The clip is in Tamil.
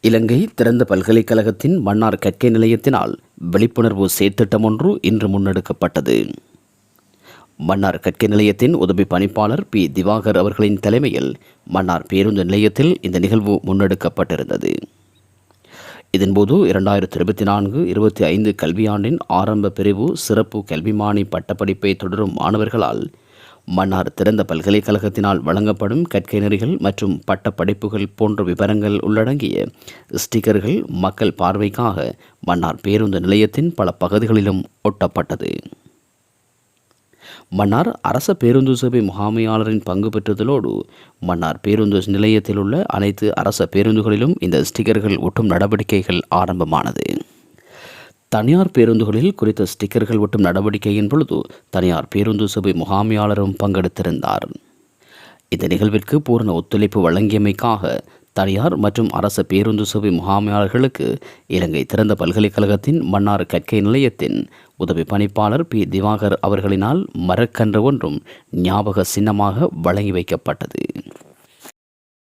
இலங்கை திறந்த பல்கலைக்கழகத்தின் மன்னார் கற்கை நிலையத்தினால் விழிப்புணர்வு செயற்திட்டம் ஒன்று இன்று முன்னெடுக்கப்பட்டது. மன்னார் கற்கை நிலையத்தின் உதவி பணிப்பாளர் பி திவாகர் அவர்களின் தலைமையில் மன்னார் பேருந்து நிலையத்தில் இந்த நிகழ்வு முன்னெடுக்கப்பட்டிருந்தது. இதன்போது 2024-25 கல்வியாண்டின் ஆரம்ப பிரிவு சிறப்பு கல்விமானி பட்டப்படிப்பை தொடரும் மாணவர்களால் மன்னார் திறந்த பல்கலைக்கழகத்தினால் வழங்கப்படும் கற்கை நெறிகள் மற்றும் பட்டப்படிப்புகள் போன்ற விவரங்கள் உள்ளடங்கிய ஸ்டிக்கர்கள் மக்கள் பார்வைக்காக மன்னார் பேருந்து நிலையத்தின் பல பகுதிகளிலும் ஒட்டப்பட்டது. மன்னார் அரச பேருந்து சேவை முகாமையாளரின் பங்கு பெற்றுதலோடு மன்னார் பேருந்து நிலையத்தில் உள்ள அனைத்து அரச பேருந்துகளிலும் இந்த ஸ்டிக்கர்கள் ஒட்டும் நடவடிக்கைகள் ஆரம்பமானது. தனியார் பேருந்துகளில் குறித்த ஸ்டிக்கர்கள் ஒட்டும் நடவடிக்கையின் பொழுது தனியார் பேருந்து சேவை முகாமையாளரும் பங்கெடுத்திருந்தார். இந்த நிகழ்விற்கு பூரண ஒத்துழைப்பு வழங்கியமைக்காக தனியார் மற்றும் அரச பேருந்து சேவை முகாமையாளர்களுக்கு இலங்கை திறந்த பல்கலைக்கழகத்தின் மன்னார் கற்கை நிலையத்தின் உதவி பணிப்பாளர் பி திவாகர் அவர்களினால் மரக்கன்று ஒன்றும் ஞாபக சின்னமாக வழங்கி வைக்கப்பட்டது.